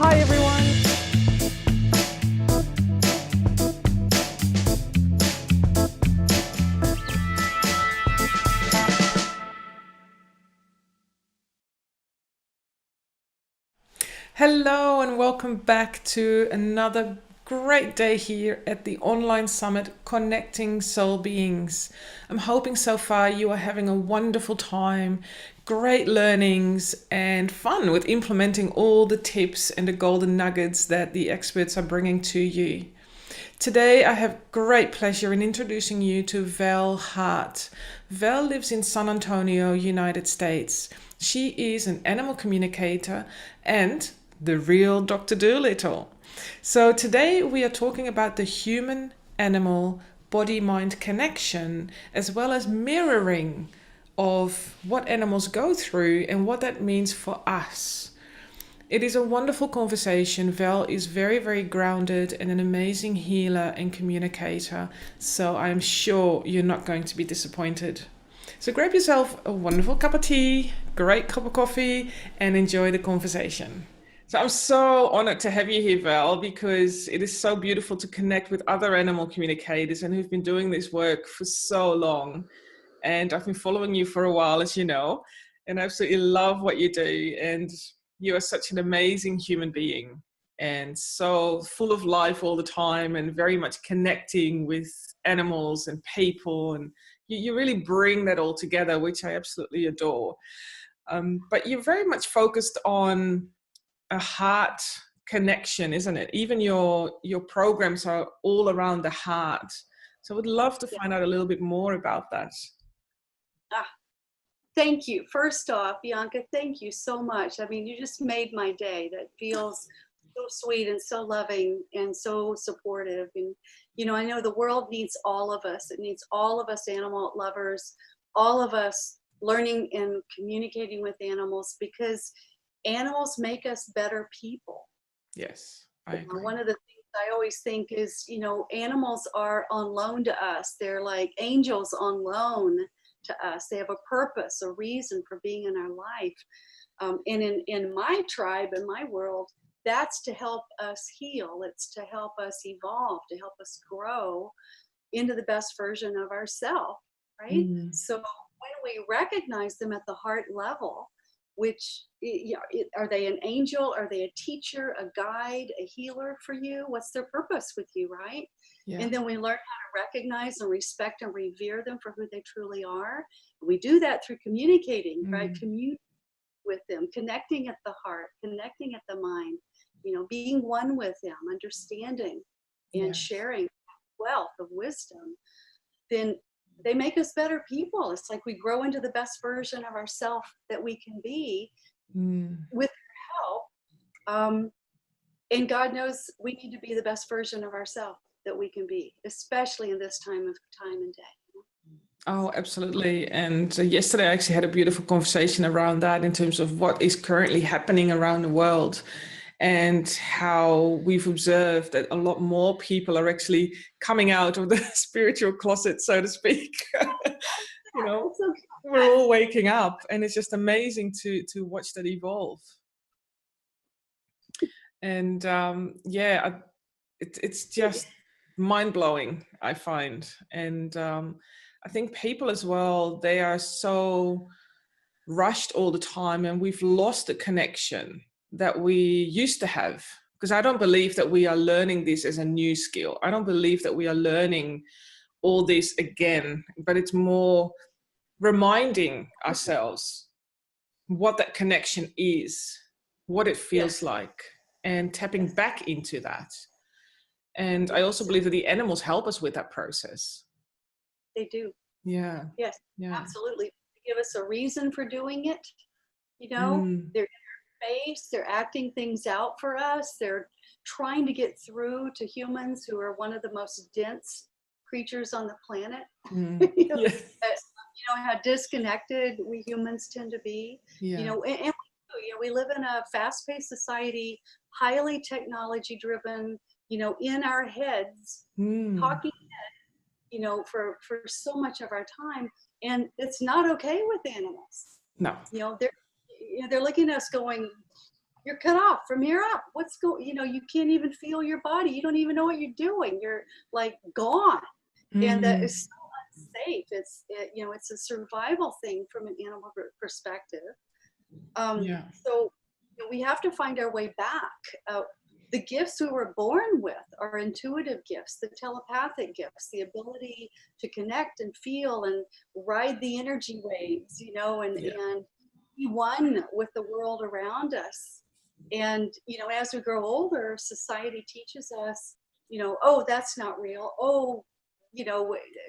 Hi everyone. Hello and welcome back to another great day here at the online summit Connecting Soul Beings. I'm hoping so far you are having a wonderful time, great learnings and fun with implementing all the tips and the golden nuggets that the experts are bringing to you. Today I have great pleasure in introducing you to Val Heart. Val lives in San Antonio, United States. She is an animal communicator and the real Dr. Doolittle. So today we are talking about the human-animal body-mind connection, as well as mirroring of what animals go through and what that means for us. It is a wonderful conversation. Val is very, very grounded and an amazing healer and communicator. So I'm sure you're not going to be disappointed. So grab yourself a wonderful cup of tea, great cup of coffee, and enjoy the conversation. So I'm so honored to have you here, Val, because it is so beautiful to connect with other animal communicators and who've been doing this work for so long. And I've been following you for a while, as you know, and I absolutely love what you do. And you are such an amazing human being and so full of life all the time and very much connecting with animals and people. And you really bring that all together, which I absolutely adore. But you're very much focused on a heart connection, isn't it? Even your programs are all around the heart. So I would love to find out a little bit more about that. Thank you. First off, Bianca, thank you so much. I mean, you just made my day. That feels so sweet and so loving and so supportive. And, you know, I know the world needs all of us. It needs all of us animal lovers, all of us learning and communicating with animals, because animals make us better people. Yes, I agree. One of the things I always think is, you know, animals are on loan to us. They're like angels on loan to us. They have a purpose, a reason for being in our life. And in my tribe, in my world, that's to help us heal. It's to help us evolve, to help us grow into the best version of ourselves, right? So when we recognize them at the heart level, which, you know, are they an angel? Are they a teacher, a guide, a healer for you? What's their purpose with you, right? Yeah. And then we learn how to recognize and respect and revere them for who they truly are. We do that through communicating, right? Communicating with them, connecting at the heart, connecting at the mind, you know, being one with them, understanding and sharing wealth of wisdom. Then they make us better people. It's like we grow into the best version of ourselves that we can be with their help. And God knows we need to be the best version of ourselves that we can be, especially in this time and day. Oh, absolutely. And yesterday I actually had a beautiful conversation around that in terms of what is currently happening around the world and how we've observed that a lot more people are actually coming out of the spiritual closet, so to speak. You know, we're all waking up and it's just amazing to watch that evolve. And it's just mind-blowing, I find. And I think people as well, they are so rushed all the time and we've lost the connection that we used to have. Because I don't believe that we are learning this as a new skill. I don't believe that we are learning all this again, but it's more reminding ourselves what that connection is, what it feels like, and tapping back into that. And I also believe that the animals help us with that process. They do. Yeah. Yes, yeah. Absolutely. They give us a reason for doing it. You know, they're in our face, they're acting things out for us. They're trying to get through to humans who are one of the most dense creatures on the planet. You know, how disconnected we humans tend to be. You know, and we live in a fast-paced society, highly technology-driven. You know, in our heads, talking you know, for so much of our time, and it's not okay with animals. No. You know, they're looking at us going, you're cut off from here up. What's going, you can't even feel your body. You don't even know what you're doing. You're like gone. And that is so unsafe. It's a survival thing from an animal perspective. So we have to find our way back. The gifts we were born with are intuitive gifts, the telepathic gifts, the ability to connect and feel and ride the energy waves, and be one with the world around us. And, as we grow older, society teaches us, oh, that's not real. Oh,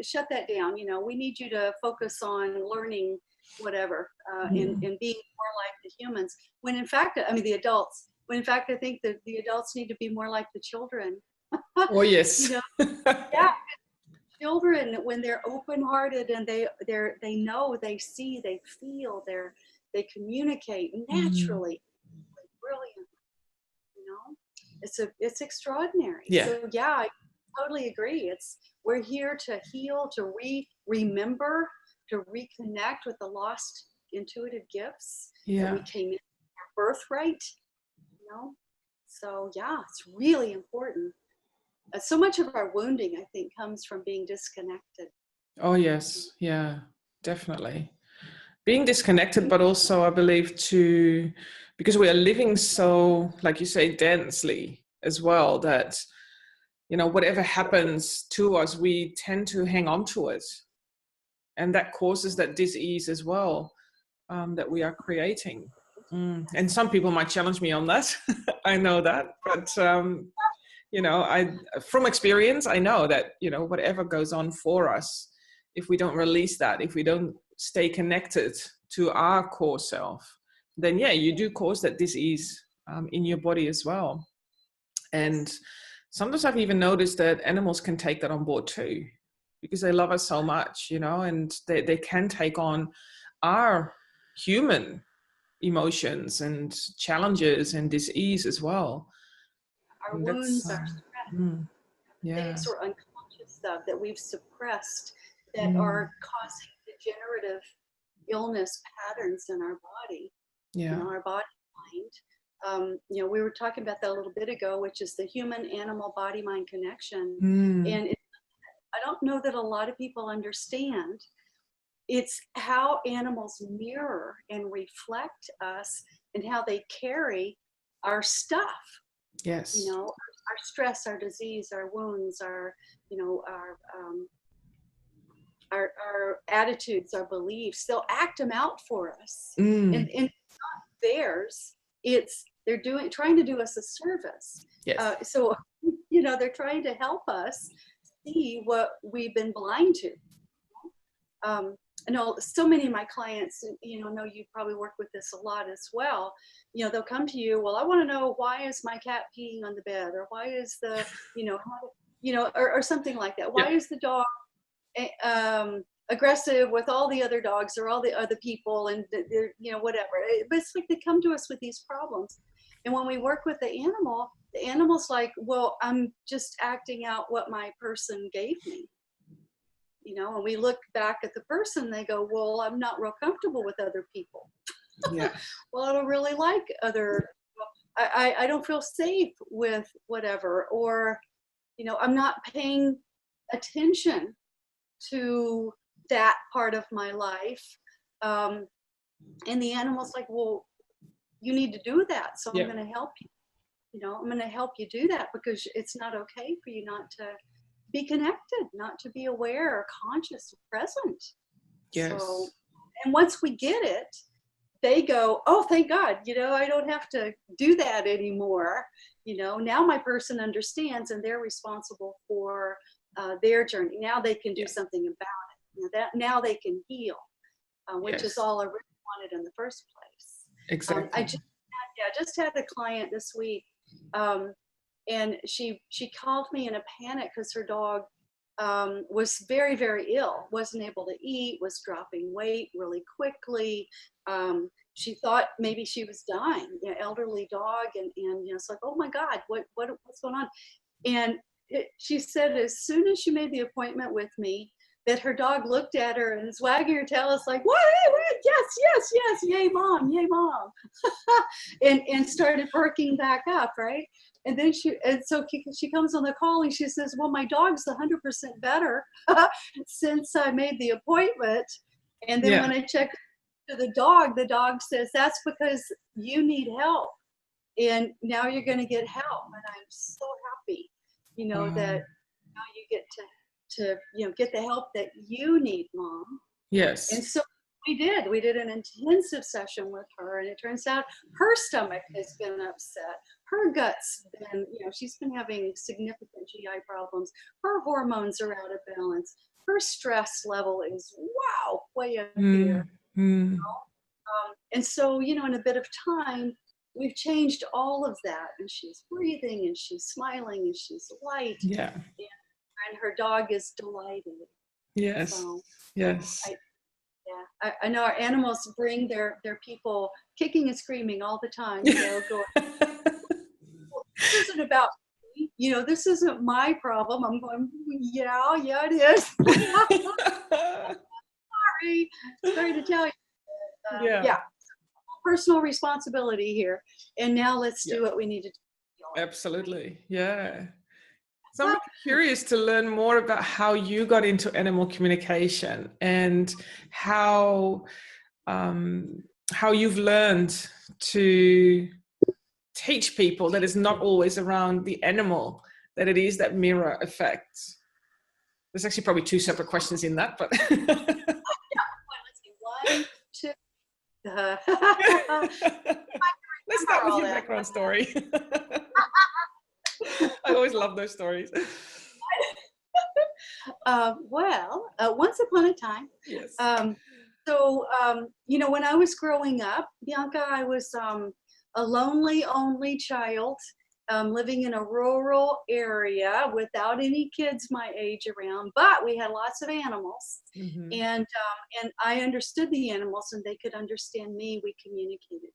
shut that down. We need you to focus on learning whatever, and being more like the humans. When in fact, the adults, when in fact, I think that the adults need to be more like the children. Oh, yes. Yeah. Children, when they're open-hearted and they know, they see, they feel, they communicate naturally, brilliant. It's extraordinary. Yeah. So yeah, I totally agree. We're here to heal, to remember, to reconnect with the lost intuitive gifts that we came in our birthright. So yeah, it's really important. So much of our wounding, I think, comes from being disconnected. Oh yes, yeah, definitely. Being disconnected, but also I believe because we are living so, like you say, densely as well, that whatever happens to us, we tend to hang on to it, and that causes that dis-ease as well, that we are creating. And some people might challenge me on that. I know that, but I from experience, I know that whatever goes on for us, if we don't release that, if we don't stay connected to our core self, then you do cause that dis-ease in your body as well. And sometimes I've even noticed that animals can take that on board too, because they love us so much, and they can take on our human emotions and challenges and dis-ease as well. Our wounds, our stress, things we're unconscious of that we've suppressed, that are causing degenerative illness patterns in our body, our body mind. We were talking about that a little bit ago, which is the human animal body mind connection. And I don't know that a lot of people understand. It's how animals mirror and reflect us and how they carry our stuff. Yes. Our stress, our disease, our wounds, our attitudes, our beliefs. They'll act them out for us, and it's not theirs. They're trying to do us a service. Yes. So they're trying to help us see what we've been blind to. I know so many of my clients, know you probably work with this a lot as well. They'll come to you, well, I want to know, why is my cat peeing on the bed? Or why is the, or something like that. Why is the dog aggressive with all the other dogs or all the other people, and they're, whatever. But it's like they come to us with these problems. And when we work with the animal's like, well, I'm just acting out what my person gave me. And we look back at the person, they go, well, I'm not real comfortable with other people. Yeah. Well, I don't really like I don't feel safe with whatever, or, I'm not paying attention to that part of my life. And the animal's like, well, you need to do that. So I'm going to help you. I'm going to help you do that, because it's not okay for you not to be connected, not to be aware or conscious or present. Yes. So, and once we get it, they go, oh, thank God, I don't have to do that anymore. Now my person understands, and they're responsible for their journey. Now they can do something about it. Now they can heal, which is all I really wanted in the first place. Exactly. I just had a client this week. And she called me in a panic because her dog was very, very ill, wasn't able to eat, was dropping weight really quickly. She thought maybe she was dying, elderly dog. And it's like, oh my God, what's going on? And she said, as soon as she made the appointment with me, that her dog looked at her and was wagging her tail. It's like, what? Yes, yay, mom, and started perking back up, right? And then she comes on the call and she says, well, my dog's 100% better since I made the appointment. And then when I checked to the dog says, that's because you need help. And now you're going to get help. And I'm so happy, that now you get to get the help that you need, Mom. Yes. And so we did an intensive session with her, and it turns out her stomach has been upset. Her gut's been, she's been having significant GI problems. Her hormones are out of balance. Her stress level is, way up here. And so, in a bit of time, we've changed all of that, and she's breathing and she's smiling and she's light. Yeah. And her dog is delighted. Yes. So, yes. I know our animals bring their people kicking and screaming all the time. Going, well, this isn't about me. This isn't my problem. I'm going, yeah, it is. Sorry to tell you. Yeah. Personal responsibility here. And now let's do what we need to do. Absolutely. Yeah. So I'm curious to learn more about how you got into animal communication and how you've learned to teach people that it's not always around the animal, that it is that mirror effect. There's actually probably two separate questions in that, but let's see. 1, 2. Let's start with your background story. I always love those stories. Once upon a time. Yes. When I was growing up, Bianca, I was a lonely, only child living in a rural area without any kids my age around, but we had lots of animals. Mm-hmm. And I understood the animals and they could understand me. We communicated.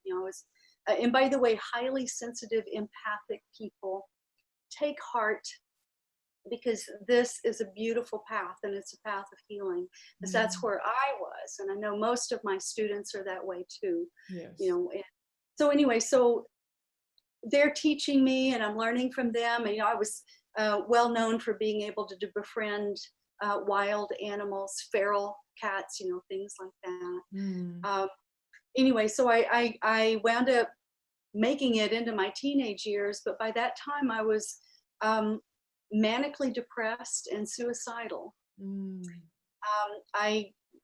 And by the way, highly sensitive, empathic people take heart, because this is a beautiful path and it's a path of healing, because that's where I was. And I know most of my students are that way too. Yes. So they're teaching me and I'm learning from them. And, I was well known for being able to befriend wild animals, feral cats, things like that. So I wound up making it into my teenage years, but by that time I was manically depressed and suicidal.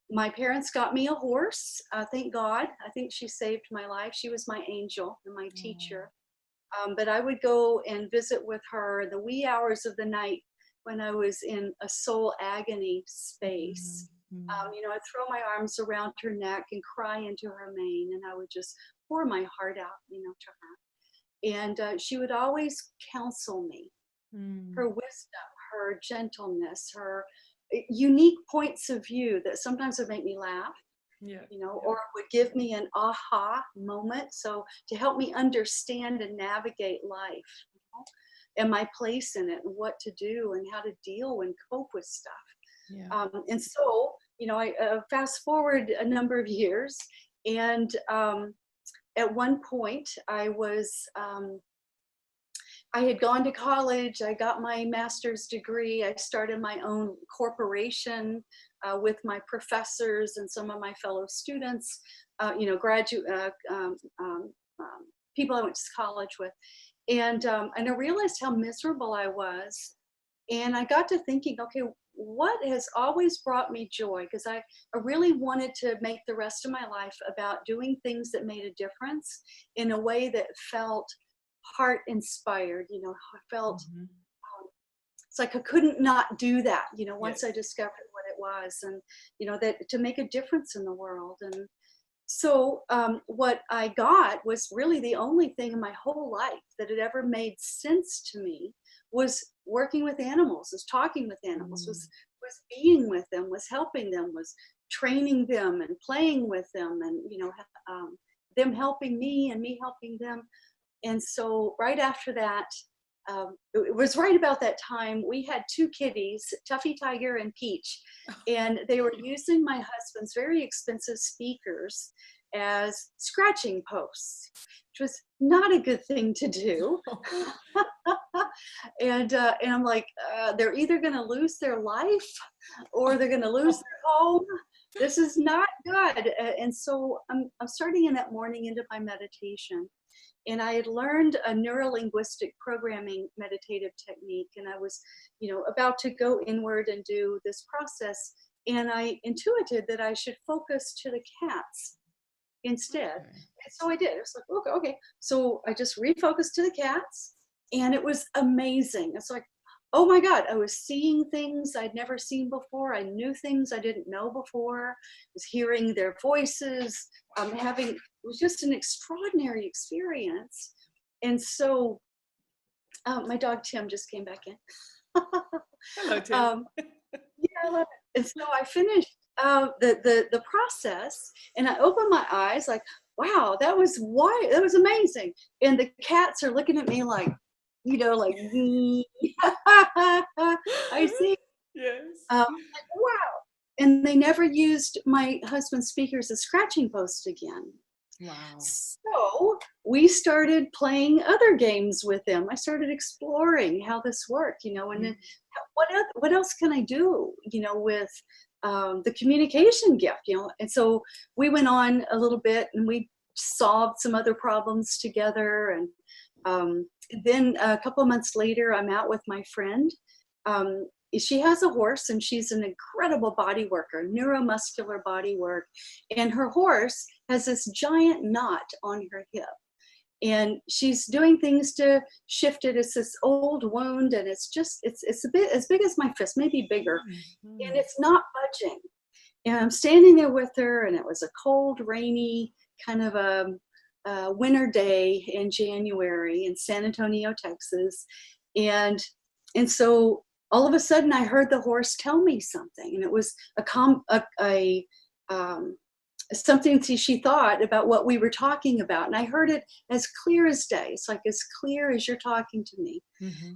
My parents got me a horse. Thank God. I think she saved my life. She was my angel and my teacher. But I would go and visit with her the wee hours of the night when I was in a soul agony space. I'd throw my arms around her neck and cry into her mane, and I would just pour my heart out, to her. And she would always counsel me. Her wisdom, her gentleness, her unique points of view that sometimes would make me laugh, or would give me an aha moment. So to help me understand and navigate life, and my place in it, and what to do, and how to deal and cope with stuff. And so, I fast forward a number of years, and at one point I was, I had gone to college. I got my master's degree. I started my own corporation with my professors and some of my fellow students, graduate people I went to college with. And I realized how miserable I was. And I got to thinking, okay, what has always brought me joy? Because I really wanted to make the rest of my life about doing things that made a difference in a way that felt heart inspired. I felt it's like I couldn't not do that, once I discovered what it was, and that to make a difference in the world. And so what I got was really the only thing in my whole life that had ever made sense to me, was working with animals, was talking with animals, was being with them, was helping them, was training them and playing with them, and them helping me and me helping them. And so right after that, it was right about that time. We had two kitties, Tuffy Tiger and Peach, and they were using my husband's very expensive speakers as scratching posts, which was not a good thing to do. And I'm like, they're either going to lose their life or they're going to lose their home. This is not good. And so I'm starting in that morning into my meditation. And I had learned a neuro-linguistic programming meditative technique, and I was, about to go inward and do this process. And I intuited that I should focus to the cats instead. Okay. And so I did. It was like, okay. So I just refocused to the cats, and it was amazing. It's like, oh my God, I was seeing things I'd never seen before. I knew things I didn't know before. I was hearing their voices, it was just an extraordinary experience. And so my dog Tim just came back in. Hello, Tim. Yeah, I love it. And so I finished the process, and I opened my eyes like, wow, that was amazing. And the cats are looking at me like, like, I see. Yes. Like, wow. And they never used my husband's speakers as scratching posts again. Wow. So we started playing other games with them. I started exploring how this worked, and then what else can I do, with the communication gift, And so we went on a little bit, and we solved some other problems together. And then a couple of months later, I'm out with my friend. She has a horse, and she's an incredible body worker, neuromuscular body work. And her horse has this giant knot on her hip. And she's doing things to shift it. It's this old wound, and it's a bit as big as my fist, maybe bigger. Mm-hmm. And it's not budging. And I'm standing there with her, and it was a cold, rainy kind of a winter day in January in San Antonio, Texas. And so all of a sudden I heard the horse tell me something, and it was something she thought about what we were talking about. And I heard it as clear as day. It's like as clear as you're talking to me. Mm-hmm.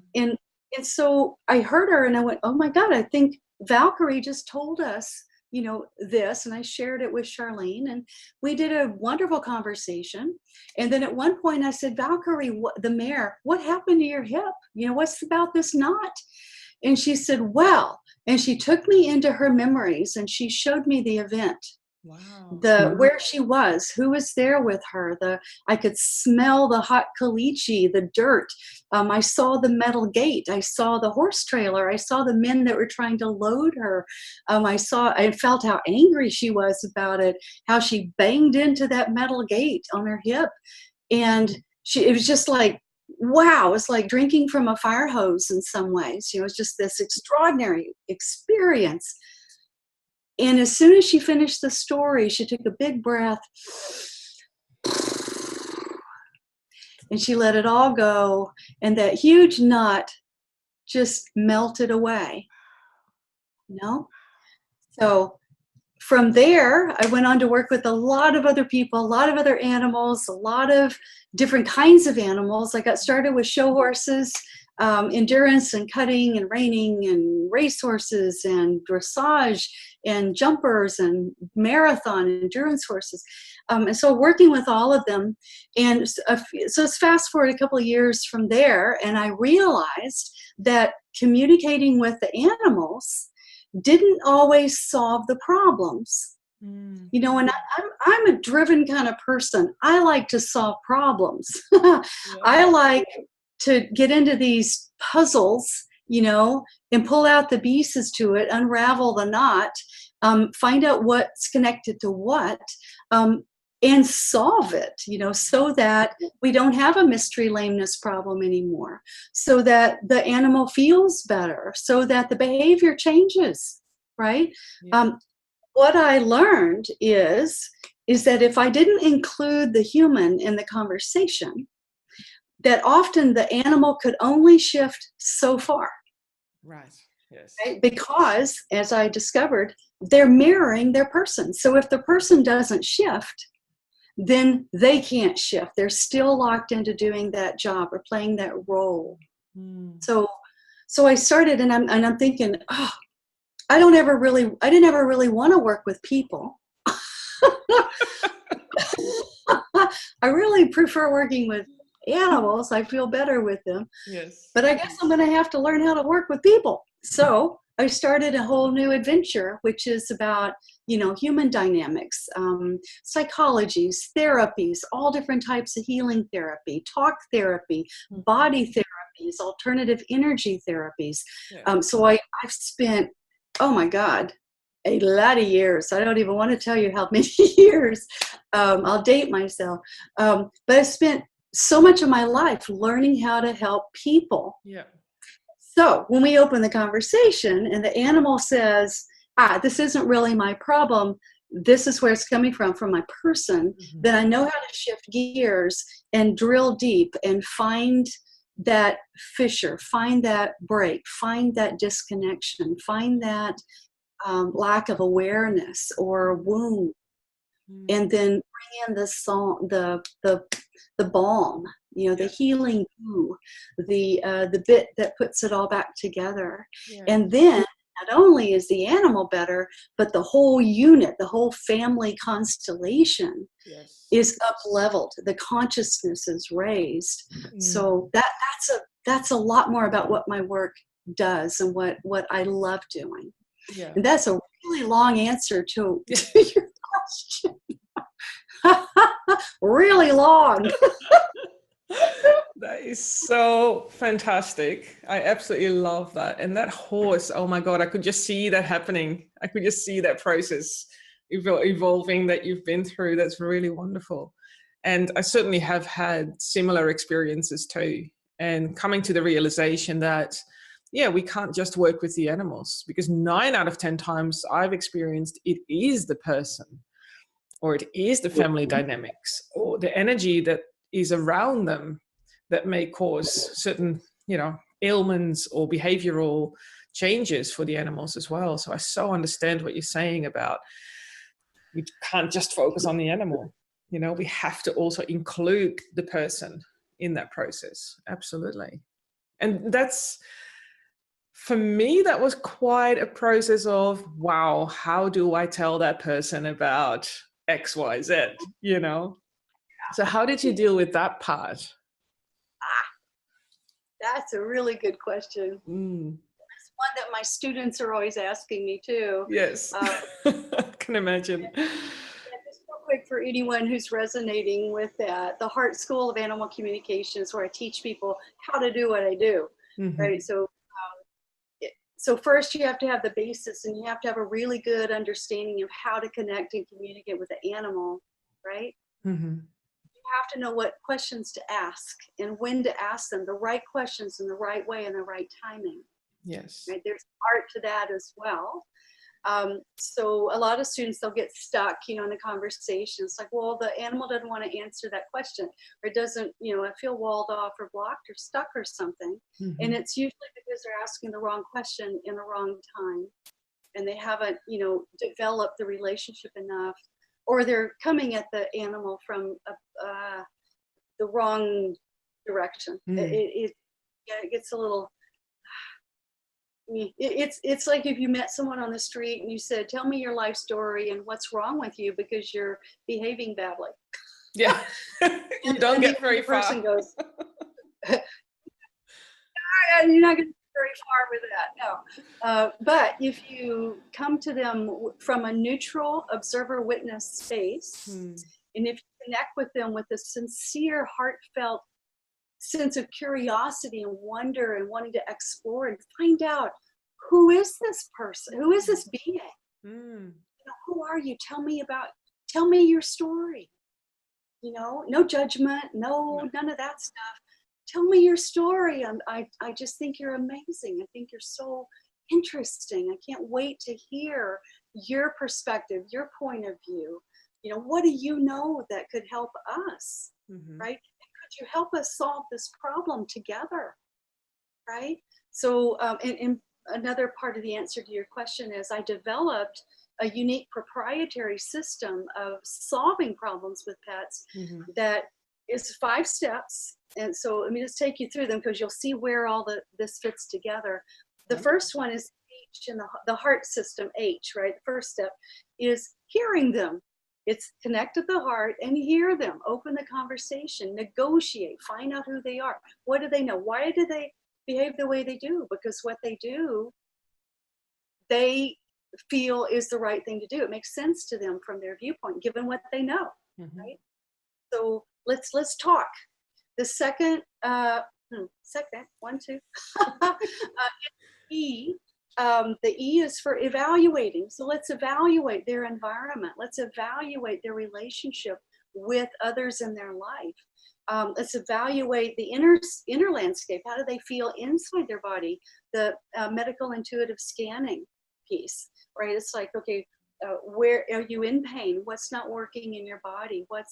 And so I heard her, and I went, oh my God, I think Valkyrie just told us, this. And I shared it with Charlene, and we did a wonderful conversation. And then at one point I said, Valkyrie, the mare, what happened to your hip? What's about this knot? And she said, well, and she took me into her memories, and she showed me the event. Wow. Where she was, who was there with her. I could smell the hot caliche, the dirt. I saw the metal gate. I saw the horse trailer. I saw the men that were trying to load her. I felt how angry she was about it, how she banged into that metal gate on her hip. And it was just like, wow, it was like drinking from a fire hose in some ways. It was just this extraordinary experience. And as soon as she finished the story, she took a big breath, and she let it all go. And that huge knot just melted away. So from there, I went on to work with a lot of other people, a lot of other animals, a lot of different kinds of animals. I got started with show horses, endurance and cutting and reining, and race horses and dressage and jumpers and marathon and endurance horses. And so working with all of them. And so it's fast forward a couple of years from there, and I realized that communicating with the animals didn't always solve the problems. And I'm a driven kind of person. I like to solve problems. Yeah. I like to get into these puzzles, and pull out the pieces to it, unravel the knot, find out what's connected to what, and solve it, so that we don't have a mystery lameness problem anymore, so that the animal feels better, so that the behavior changes, right? Yeah. What I learned is that if I didn't include the human in the conversation, that often the animal could only shift so far. Right. Yes. Right? Because, as I discovered, they're mirroring their person. So if the person doesn't shift, then they can't shift. They're still locked into doing that job or playing that role. Mm. So I started, and I'm thinking, oh, I didn't ever really want to work with people. I really prefer working with animals. I feel better with them. Yes. But I guess I'm going to have to learn how to work with people. So I started a whole new adventure, which is about, human dynamics, psychologies, therapies, all different types of healing therapy, talk therapy, body therapies, alternative energy therapies. Yeah. So I've spent, oh my God, a lot of years. I don't even want to tell you how many years. I'll date myself. But I spent so much of my life learning how to help people. Yeah. So when we open the conversation and the animal says, this isn't really my problem, this is where it's coming from my person, then I know how to shift gears and drill deep and find that fissure, find that break, find that disconnection, find that lack of awareness or wound, and then bring in the song, the balm, the healing goo, the bit that puts it all back together. Yeah. And then not only is the animal better, but the whole unit, the whole family constellation is up leveled. The consciousness is raised. So that's a lot more about what my work does and what I love doing. Yeah. And that's a really long answer to your question. Really long. That is so fantastic. I absolutely love that. And that horse, oh my God, I could just see that happening. I could just see that process evolving that you've been through. That's really wonderful. And I certainly have had similar experiences too. And coming to the realization that, yeah, we can't just work with the animals, because 9 out of 10 times I've experienced it is the person, or it is the family dynamics, or the energy that is around them that may cause certain, ailments or behavioral changes for the animals as well. So I so understand what you're saying about we can't just focus on the animal. We have to also include the person in that process. Absolutely. And that's, for me, that was quite a process of, wow, how do I tell that person about X, Y, Z, So how did you deal with that part? That's a really good question. It's one that my students are always asking me too. Yes, I can imagine. Just real quick, for anyone who's resonating with that, the Heart School of Animal Communication is where I teach people how to do what I do, right? So first you have to have the basis, and you have to have a really good understanding of how to connect and communicate with the animal, right? You have to know what questions to ask and when to ask them, the right questions in the right way and the right timing. Yes. Right? There's art to that as well. So a lot of students, they'll get stuck, in the conversation. It's like, well, the animal doesn't want to answer that question, or it doesn't, I feel walled off or blocked or stuck or something. And it's usually because they're asking the wrong question in the wrong time, and they haven't, developed the relationship enough, or they're coming at the animal from the wrong direction. It gets a little, it's like if you met someone on the street and you said, tell me your life story and what's wrong with you because you're behaving badly. Yeah. You don't get very far. The person goes, you're not going to get very far with that. No. But if you come to them from a neutral observer witness space, and if you connect with them with a sincere, heartfelt sense of curiosity and wonder and wanting to explore and find out, who is this person? Who is this being? Who are you? Tell me your story. No judgment, none of that stuff. Tell me your story. I just think you're amazing. I think you're so interesting. I can't wait to hear your perspective, your point of view. What do you know that could help us, right? Could you help us solve this problem together, right? So, and another part of the answer to your question is I developed a unique proprietary system of solving problems with pets that is 5 steps. And so let me just take you through them because you'll see where all this fits together. The first one is H in the heart system, H, right? The first step is hearing them. It's connect with the heart and hear them, open the conversation, negotiate, find out who they are. What do they know? Why do they behave the way they do? Because what they do, they feel is the right thing to do. It makes sense to them from their viewpoint, given what they know, right? So let's talk. The second, second, one, two, E. The E is for evaluating. So let's evaluate their environment. Let's evaluate their relationship with others in their life. Let's evaluate the inner landscape. How do they feel inside their body? The medical intuitive scanning piece, right? It's like, okay, where are you in pain? What's not working in your body? What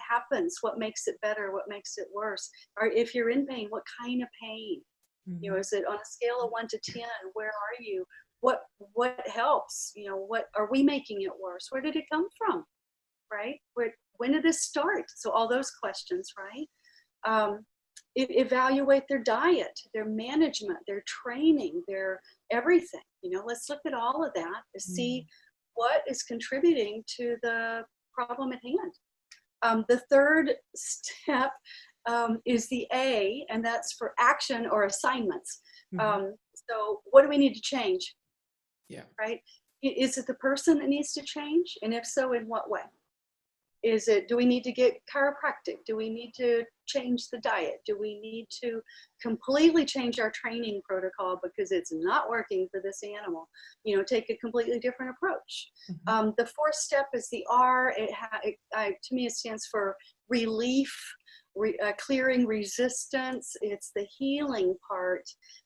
happens? What makes it better? What makes it worse? Or if you're in pain, what kind of pain? You know, is it on a scale of 1 to 10? Where are you? What helps? You know, what are we making it worse? Where did it come from? Right? When did this start? So all those questions, right? Evaluate their diet, their management, their training, their everything. You know, let's look at all of that to see what is contributing to the problem at hand. The third step is the A, and that's for action or assignments. So what do we need to change? Yeah. Right? Is it the person that needs to change? And if so, in what way? Do we need to get chiropractic? Do we need to change the diet? Do we need to completely change our training protocol because it's not working for this animal? You know, take a completely different approach. The fourth step is the R. To me, it stands for relief, clearing resistance. It's the healing part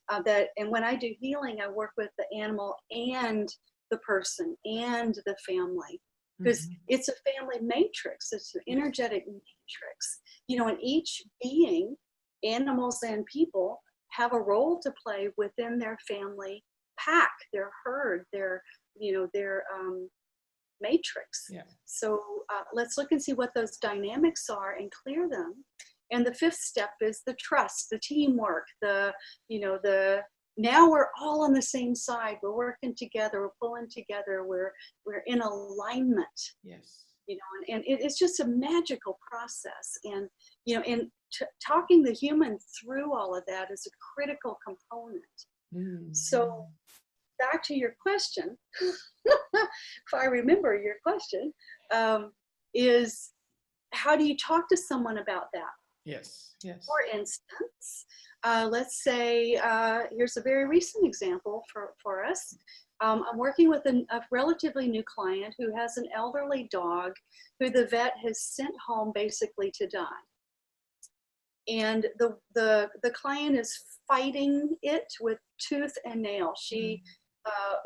and when I do healing, I work with the animal and the person and the family. Because it's a family matrix, it's an energetic matrix. You know, and each being, animals and people, have a role to play within their family pack, their herd, their matrix. Yeah. So let's look and see what those dynamics are and clear them. And the fifth step is the trust, the teamwork, now we're all on the same side. We're working together. We're pulling together. We're in alignment. Yes. You know, and it's just a magical process. And you know, talking the human through all of that is a critical component. So back to your question, if I remember your question, is how do you talk to someone about that? Yes. Yes. For instance, let's say, here's a very recent example for us. I'm working with a relatively new client who has an elderly dog who the vet has sent home basically to die. And the client is fighting it with tooth and nail. She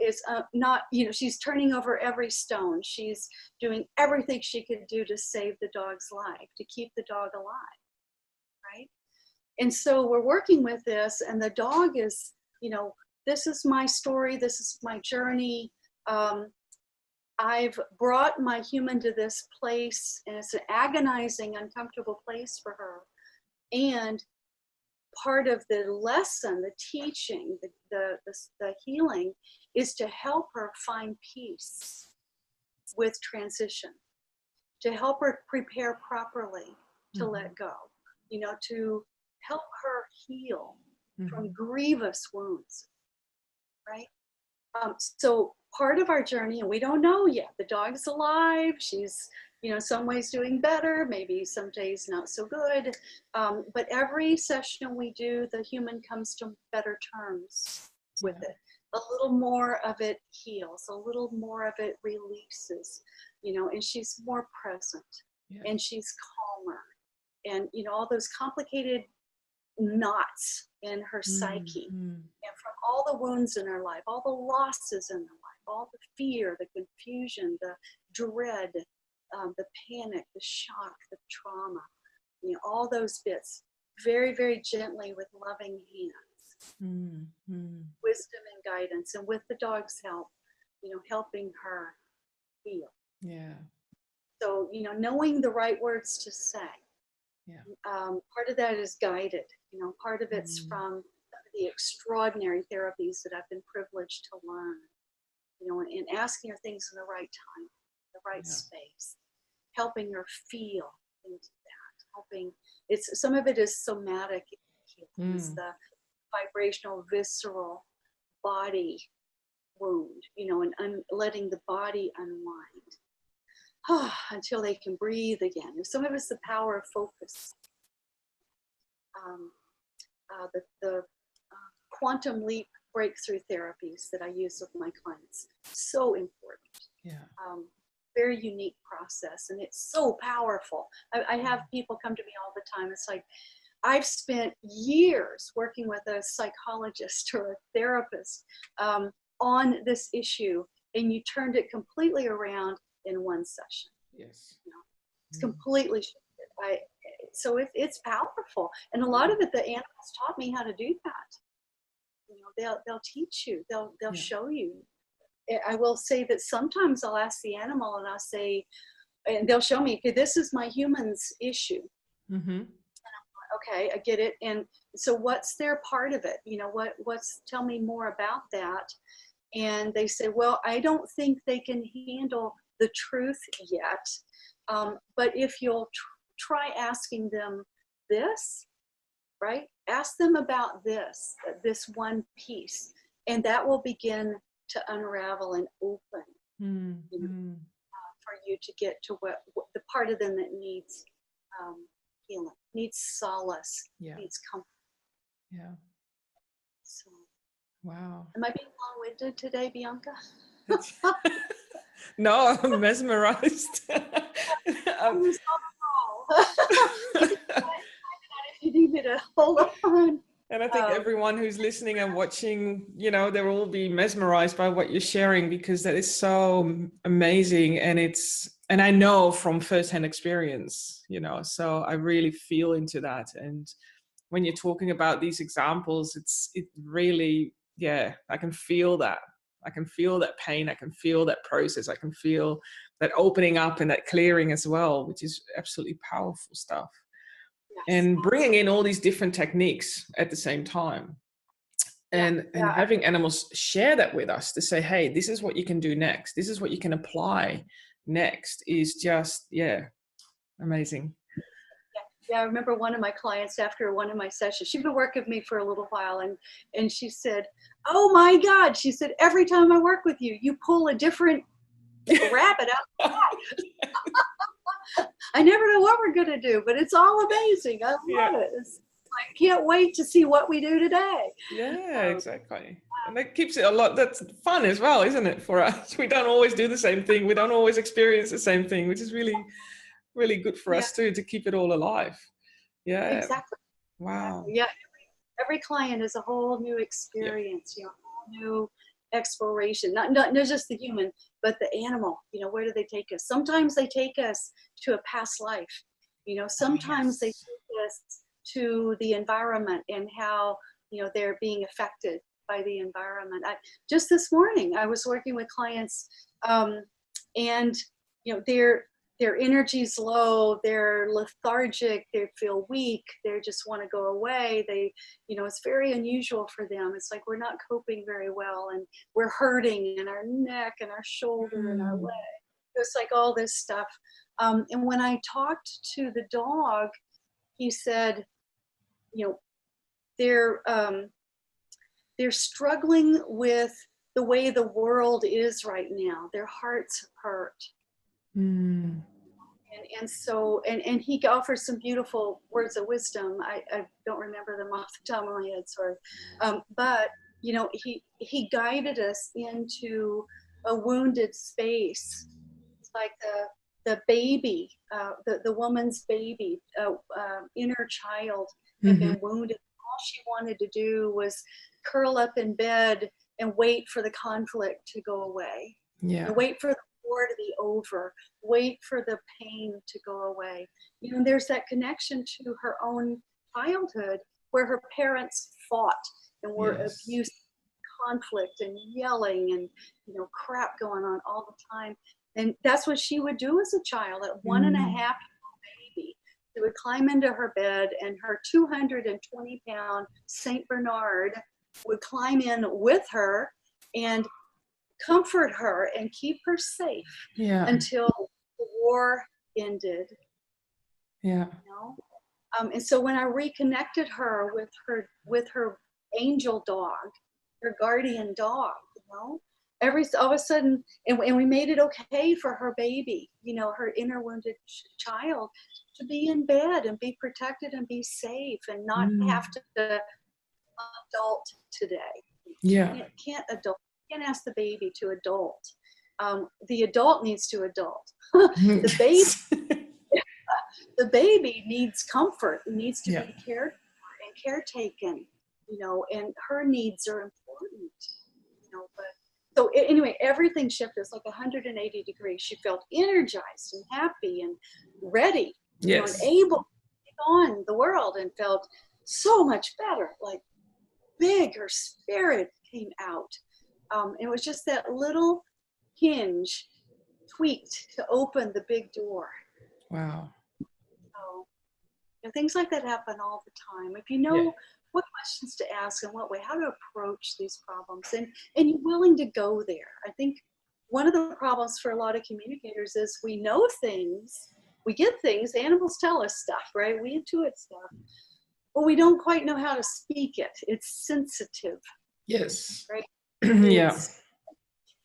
is not, you know, she's turning over every stone. She's doing everything she could do to save the dog's life, to keep the dog alive. Right? And so we're working with this, and the dog is, you know, this is my story, this is my journey. I've brought my human to this place, and it's an agonizing, uncomfortable place for her. And part of the lesson, the teaching, the healing is to help her find peace with transition, to help her prepare properly to let go, you know, to help her heal from grievous wounds, right? So part of our journey, and we don't know yet, the dog's alive, she's, you know, some ways doing better, maybe some days not so good, but every session we do, the human comes to better terms with it. A little more of it heals, a little more of it releases, you know, and she's more present, and she's calmer, and, you know, all those complicated knots in her psyche, and from all the wounds in her life, all the losses in her life, all the fear, the confusion, the dread, the panic, the shock, the trauma, you know, all those bits, very, very gently with loving hands, wisdom and guidance, and with the dog's help, you know, helping her heal. Yeah. So, you know, knowing the right words to say, Yeah. Part of that is guided. Part of it's Mm. from the extraordinary therapies that I've been privileged to learn. And asking her things in the right time, the right Yeah. space, helping her feel into that, helping. It's some of it is somatic healing, it's Mm. the vibrational, visceral body wound, and letting the body unwind until they can breathe again. And some of it's the power of focus. Um, the quantum leap breakthrough therapies that I use with my clients. So important. Yeah. Very unique process, and it's so powerful. I have people come to me all the time. It's like, I've spent years working with a psychologist or a therapist on this issue, and you turned it completely around in one session. Yes. It's completely shifted. So it's powerful, and a lot of it, the animals taught me how to do that. They'll teach you. They'll show you. I will say that sometimes I'll ask the animal, and I'll say, and they'll show me, okay, this is my human's issue. Mm-hmm. Okay, I get it. And so what's their part of it? Tell me more about that. And they say, well, I don't think they can handle the truth yet. But if you'll try asking them this, right? Ask them about this one piece, and that will begin to unravel and open, for you to get to what the part of them that needs healing, needs solace, needs comfort. Yeah. So, Wow. am I being long-winded today, Bianca? No, I'm mesmerized. I was on a roll. If you need me to hold on. And I think everyone who's listening and watching, they'll all be mesmerized by what you're sharing, because that is so amazing. And I know from firsthand experience, so I really feel into that. And when you're talking about these examples, it really, I can feel that. I can feel that pain. I can feel that process. I can feel that opening up and that clearing as well, which is absolutely powerful stuff. Yes, And bringing in all these different techniques at the same time, and having animals share that with us to say, hey, this is what you can do next, this is what you can apply next, is just amazing. I remember one of my clients, after one of my sessions, she'd been working with me for a little while, and she said, oh my God, she said, every time I work with you, you pull a different rabbit out of the hat. I never know what we're going to do, but it's all amazing. I love it. I can't wait to see what we do today. Exactly. And that keeps it that's fun as well, isn't it, for us? We don't always do the same thing. We don't always experience the same thing, which is really, really good for us too, to keep it all alive. Exactly. Wow. Every client is a whole new experience, a whole new exploration, not just the human, but the animal. Where do they take us? Sometimes they take us to a past life. Sometimes they take us to the environment and how, they're being affected by the environment. Just this morning, I was working with clients, and, their energy's low, they're lethargic, they feel weak, they just want to go away. It's very unusual for them. It's like we're not coping very well, and we're hurting in our neck and our shoulder and our leg. It's like all this stuff. And when I talked to the dog, he said, they're struggling with the way the world is right now. Their hearts hurt. And so he offers some beautiful words of wisdom. I don't remember them off the top of my head, sorry. But he guided us into a wounded space. It's like the baby, the woman's baby, inner child had been wounded. All she wanted to do was curl up in bed and wait for the conflict to go away. And wait for the war to be over, wait for the pain to go away. There's that connection to her own childhood where her parents fought and were abused, conflict and yelling and crap going on all the time. And that's what she would do as a child, at 1.5 year old baby. She would climb into her bed, and her 220-pound Saint Bernard would climb in with her and comfort her and keep her safe until the war ended. Yeah. You know? And so when I reconnected her with her angel dog, her guardian dog, you know, all of a sudden, and we made it okay for her baby, you know, her inner wounded child, to be in bed and be protected and be safe and not have to adult today. Yeah. Can't adult. Can't ask the baby to adult. The adult needs to adult. The baby needs comfort, needs to be cared for and caretaken, you know, and her needs are important, you know. But so anyway, everything shifted. It's like 180 degrees. She felt energized and happy and ready, you know, and able to take on the world, and felt so much better. Like big, her spirit came out. It was just that little hinge tweaked to open the big door. Wow. So, you know, things like that happen all the time. If you know what questions to ask and what way, how to approach these problems, and you're willing to go there. I think one of the problems for a lot of communicators is we know things, we get things, animals tell us stuff, right? We intuit stuff, but we don't quite know how to speak it. It's sensitive. Yes. Right? It's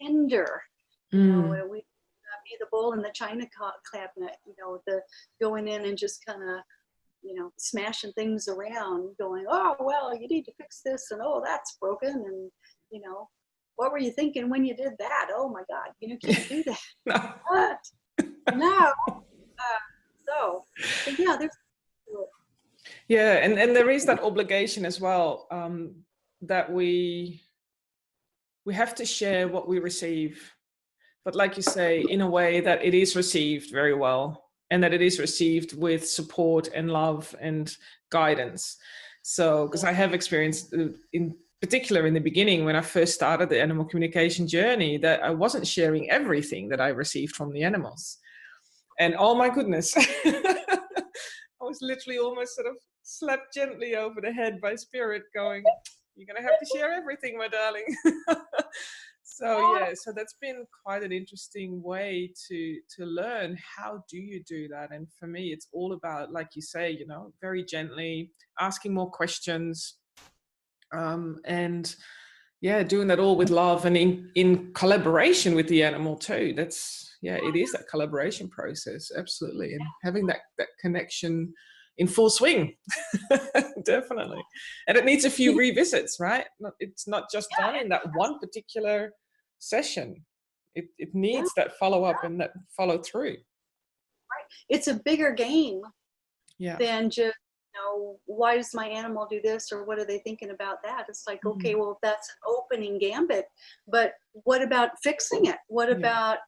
tender. You know, we be the bowl in the china cabinet, you know, the going in and just kind of, you know, smashing things around, going, oh, well, you need to fix this, and oh, that's broken, and, you know, what were you thinking when you did that? Oh my God, you know, can't do that. No. But now, so yeah, there's. Yeah, and there is that obligation as well, that we have to share what we receive, but like you say, in a way that it is received very well, and that it is received with support and love and guidance. So, because I have experienced, in particular in the beginning, when I first started the animal communication journey, that I wasn't sharing everything that I received from the animals. And oh my goodness, I was literally almost sort of slapped gently over the head by spirit, going, you're going to have to share everything, my darling. So that's been quite an interesting way to learn, how do you do that. And for me, it's all about, like you say, you know, very gently asking more questions, and doing that all with love and in collaboration with the animal too. That's it is that collaboration process, absolutely, and having that connection in full swing. Definitely. And it needs a few revisits, right? It's not just done in that one particular session. It needs that follow-up and that follow-through. Right. It's a bigger game than just, you know, why does my animal do this, or what are they thinking about that? It's like, okay, well, that's an opening gambit, but what about fixing it? What about,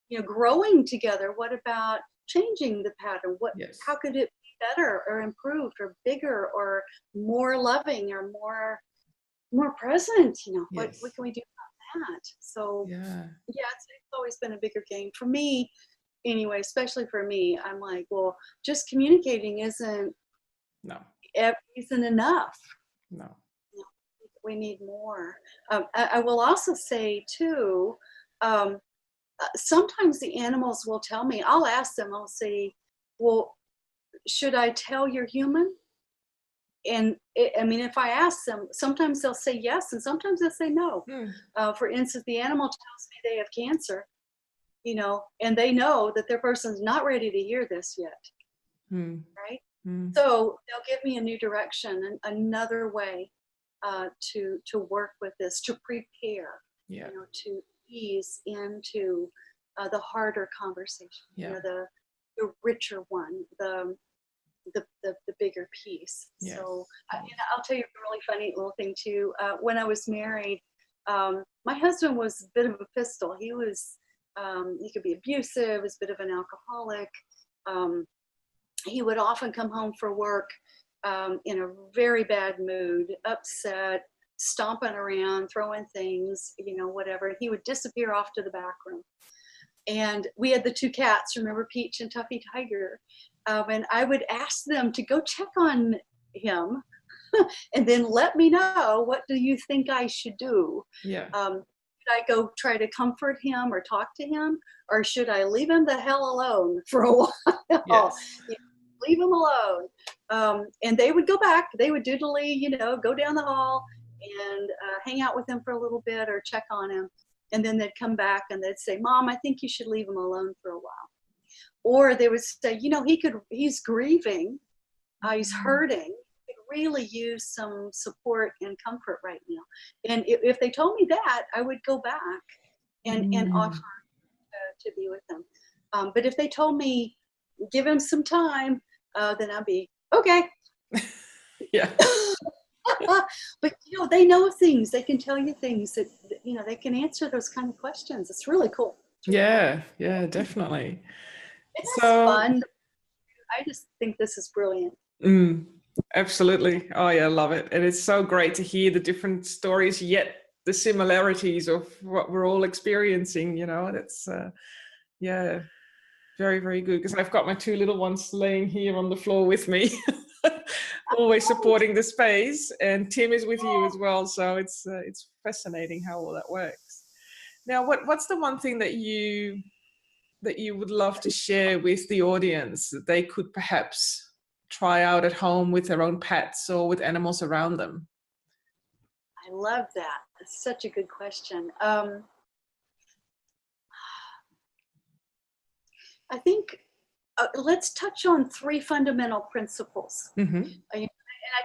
you know, growing together? What about changing the pattern? How could it be better or improved or bigger or more loving or more present? You know, what can we do about that? So it's always been a bigger game for me anyway, especially for me. I'm like, well, just communicating isn't enough. No. We need more. I will also say too, sometimes the animals will tell me, I'll ask them, I'll say, well, should I tell your human? And I mean, if I ask them, sometimes they'll say yes, and sometimes they'll say no. For instance, the animal tells me they have cancer, you know, and they know that their person's not ready to hear this yet. Right? So they'll give me a new direction and another way to work with this, to prepare, you know, to ease into the harder conversation, you know, the richer one, the bigger piece. So I'll tell you a really funny little thing too. When I was married, my husband was a bit of a pistol. He was he could be abusive, was a bit of an alcoholic. He would often come home for work in a very bad mood, upset, stomping around, throwing things, you know, whatever. He would disappear off to the back room. And we had the two cats, remember Peach and Tuffy Tiger. And I would ask them to go check on him and then let me know, what do you think I should do? Yeah. Should I go try to comfort him or talk to him, or should I leave him the hell alone for a while? Yes. You know, leave him alone. And they would go back. They would doodly, go down the hall and hang out with him for a little bit or check on him. And then they'd come back and they'd say, Mom, I think you should leave him alone for a while. Or they would say, he's grieving, he's hurting, really use some support and comfort right now. And if they told me that, I would go back and offer to be with them. But if they told me, give him some time, then I'd be, okay. Yeah. But they know things. They can tell you things that, they can answer those kind of questions. It's really cool. Yeah, definitely. It's fun. I just think this is brilliant. Absolutely. Oh yeah, I love it. And it's so great to hear the different stories, yet the similarities of what we're all experiencing, that's yeah, very, very good. Because I've got my two little ones laying here on the floor with me, always supporting the space, and Tim is with you as well. So it's fascinating how all that works. Now, what's the one thing that you would love to share with the audience that they could perhaps try out at home with their own pets or with animals around them? I love that. That's such a good question. I think let's touch on 3 fundamental principles. And I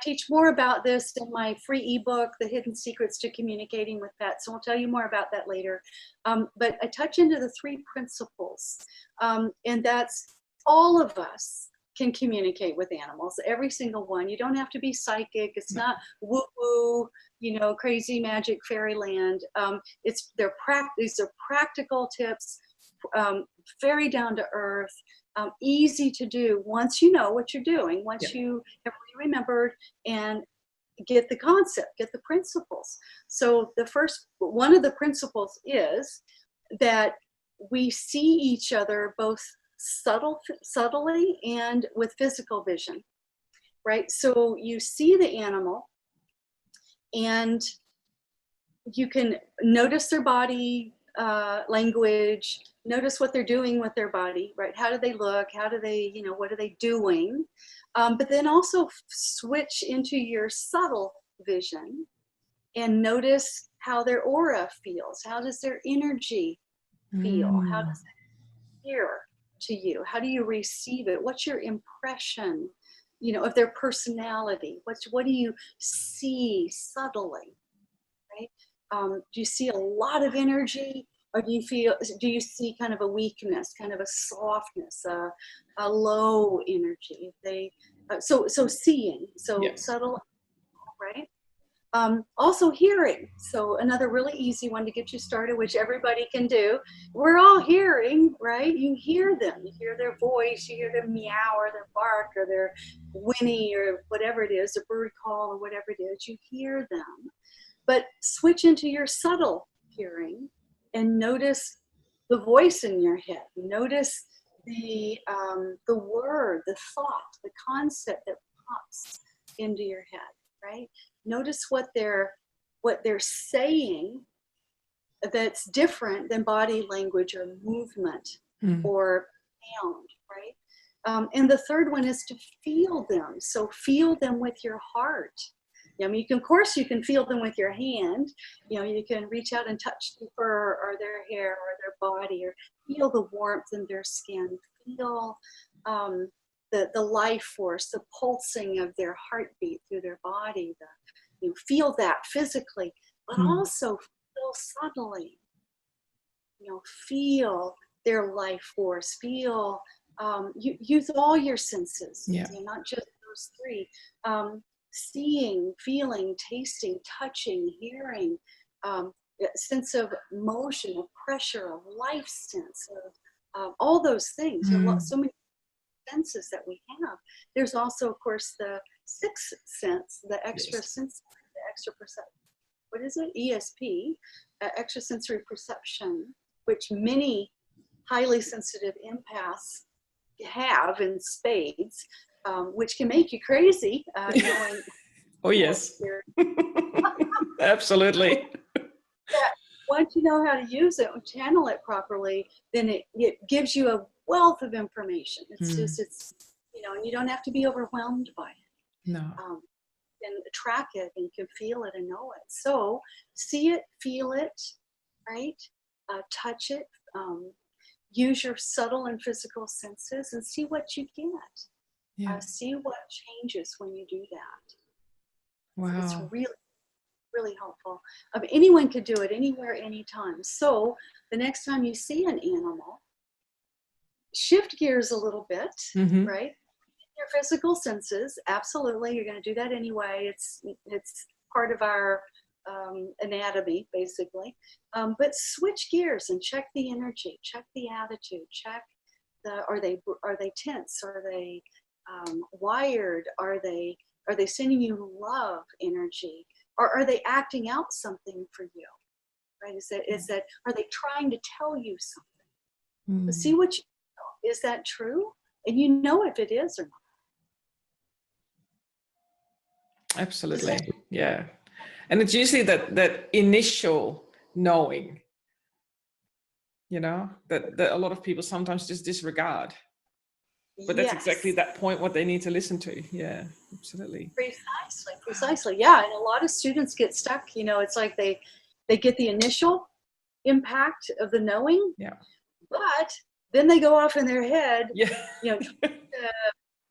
teach more about this in my free ebook, The Hidden Secrets to Communicating with Pets. So I'll tell you more about that later. But I touch into the 3 principles. And that's, all of us can communicate with animals, every single one. You don't have to be psychic. It's not woo-woo, crazy magic fairyland. These are practical tips, very down to earth, easy to do once you know what you're doing, once you have remembered and get the concept, get the principles. So one of the principles is that we see each other both subtly and with physical vision, right? So you see the animal and you can notice their body language, notice what they're doing with their body, right? How do they look? How do they, what are they doing? But then also switch into your subtle vision and notice how their aura feels. How does their energy feel? How does it appear to you? How do you receive it? What's your impression, of their personality? What do you see subtly, right? Do you see a lot of energy, or do you see kind of a weakness, kind of a softness, a low energy? So seeing, subtle, right? Also hearing. So another really easy one to get you started, which everybody can do. We're all hearing, right? You hear them. You hear their voice. You hear their meow or their bark or their whinny or whatever it is, a bird call or whatever it is. You hear them. But switch into your subtle hearing and notice the voice in your head. Notice the word, the thought, the concept that pops into your head, right? Notice what they're saying that's different than body language or movement or sound, right? And the third one is to feel them. So feel them with your heart. I mean, of course, you can feel them with your hand. You can reach out and touch their fur or their hair or their body, or feel the warmth in their skin. Feel the life force, the pulsing of their heartbeat through their body. Feel that physically, but also feel subtly. Feel their life force. Feel. Use all your senses. Not just those 3. Seeing, feeling, tasting, touching, hearing, sense of motion, of pressure, of life sense, of all those things. There are so many senses that we have. There's also, of course, the 6th sense, the extra sense, the extra perception. What is it? ESP, extrasensory perception, which many highly sensitive empaths have in spades, which can make you crazy, knowing Oh, yes. Absolutely. that once you know how to use it and channel it properly, then it gives you a wealth of information. It's just, and you don't have to be overwhelmed by it. No. And track it and can feel it and know it. So see it, feel it, right? Touch it. Use your subtle and physical senses and see what you get. Yeah. See what changes when you do that. Wow. It's really, really helpful. Anyone could do it anywhere, anytime. So the next time you see an animal, shift gears a little bit, right? Your physical senses, absolutely. You're going to do that anyway. It's part of our anatomy, basically. But switch gears and check the energy, check the attitude, check are they tense? Are they wired? Are they sending you love energy? Or are they acting out something for you? Right? Is that are they trying to tell you something? But see what you know. Is that true? And you know if it is or not. Absolutely. Yeah. And it's usually that initial knowing, that a lot of people sometimes just disregard. But that's exactly that point what they need to listen to. Yeah, absolutely. Precisely. Yeah. And a lot of students get stuck, it's like they get the initial impact of the knowing. Yeah. But then they go off in their head, Yeah.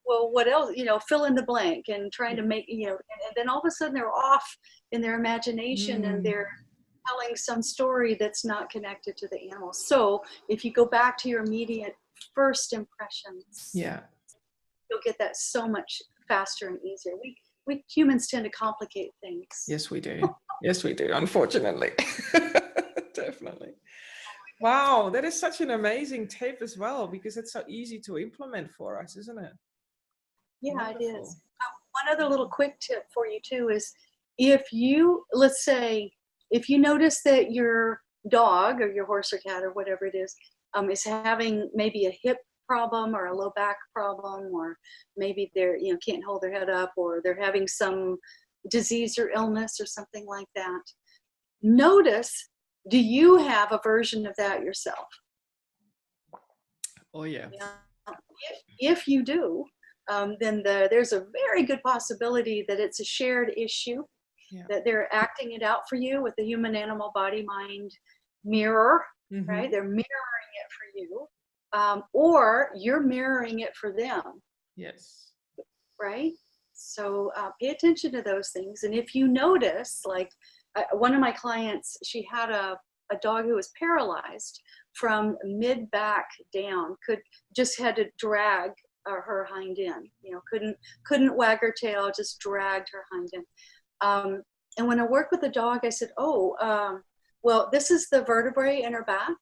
well, what else, fill in the blank and trying to make, and then all of a sudden they're off in their imagination and they're telling some story that's not connected to the animal. So if you go back to your immediate first impressions, you'll get that so much faster and easier. We humans tend to complicate things. Yes, we do. Yes, we do, unfortunately. Definitely. Wow, that is such an amazing tip as well, because it's so easy to implement for us, isn't it? Yeah, wonderful. It is. One other little quick tip for you too is let's say, if you notice that your dog or your horse or cat or whatever it is having maybe a hip problem or a low back problem, or maybe they're, can't hold their head up, or they're having some disease or illness or something like that. Notice, do you have a version of that yourself? Oh, yeah. If you do, then there's a very good possibility that it's a shared issue, that they're acting it out for you with the human animal body mind mirror, right? They're mirroring it for you, or you're mirroring it for them. Yes. Right? So pay attention to those things. And if you notice, like one of my clients, she had a dog who was paralyzed from mid back down, just had to drag her hind end, couldn't wag her tail, just dragged her hind end. And when I worked with the dog, I said, well, this is the vertebrae in her back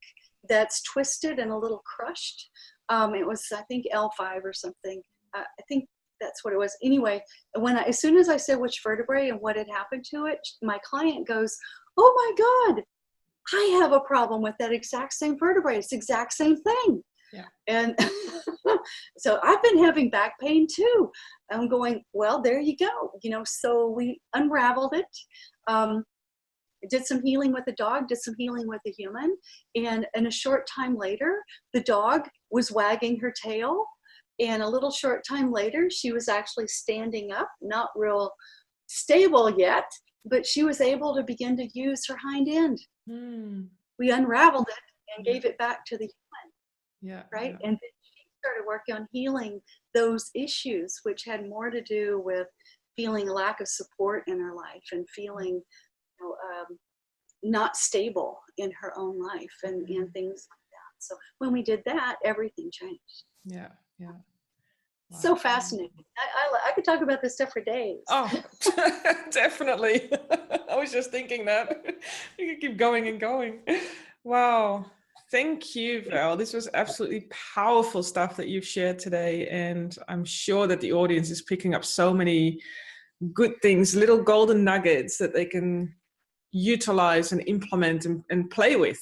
that's twisted and a little crushed. It was, I think, L5 or something. I think that's what it was. Anyway, as soon as I said which vertebrae and what had happened to it, my client goes, "Oh my God, I have a problem with that exact same vertebrae. It's the exact same thing." Yeah. And so I've been having back pain too. I'm going, well, there you go. So we unraveled it. Did some healing with the dog, did some healing with the human. And a short time later, the dog was wagging her tail. And a little short time later, she was actually standing up, not real stable yet, but she was able to begin to use her hind end. We unraveled it and gave it back to the human. Yeah. Right. Yeah. And then she started working on healing those issues, which had more to do with feeling a lack of support in her life and feeling not stable in her own life and things like that. So when we did that, everything changed. Yeah. Yeah. Wow. So fascinating. I could talk about this stuff for days. Oh, definitely. I was just thinking that. You could keep going and going. Wow. Thank you, Val. This was absolutely powerful stuff that you've shared today. And I'm sure that the audience is picking up so many good things, little golden nuggets that they can utilize and implement and play with.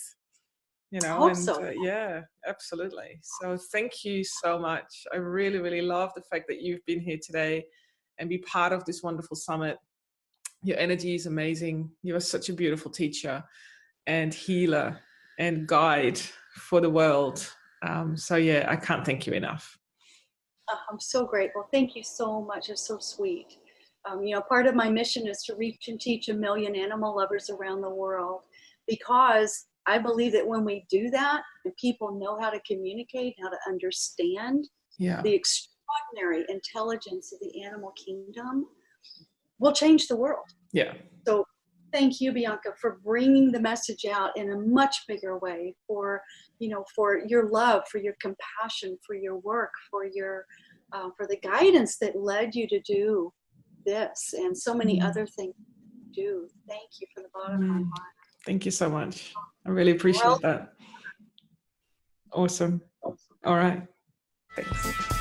you know, Hope and so. yeah, absolutely. So thank you so much. I really, really love the fact that you've been here today and be part of this wonderful summit. Your energy is amazing. You are such a beautiful teacher and healer and guide for the world. So yeah, I can't thank you enough. I'm so grateful. Thank you so much. It's so sweet. Part of my mission is to reach and teach 1 million animal lovers around the world, because I believe that when we do that and people know how to communicate, how to understand Yeah. the extraordinary intelligence of the animal kingdom, we'll change the world. Yeah. So thank you, Bianca, for bringing the message out in a much bigger way, for your love, for your compassion, for your work, for the guidance that led you to do this and so many other things you do. Thank you from the bottom of my heart. Thank you so much. I really Well, appreciate that. Awesome. All right. Thanks.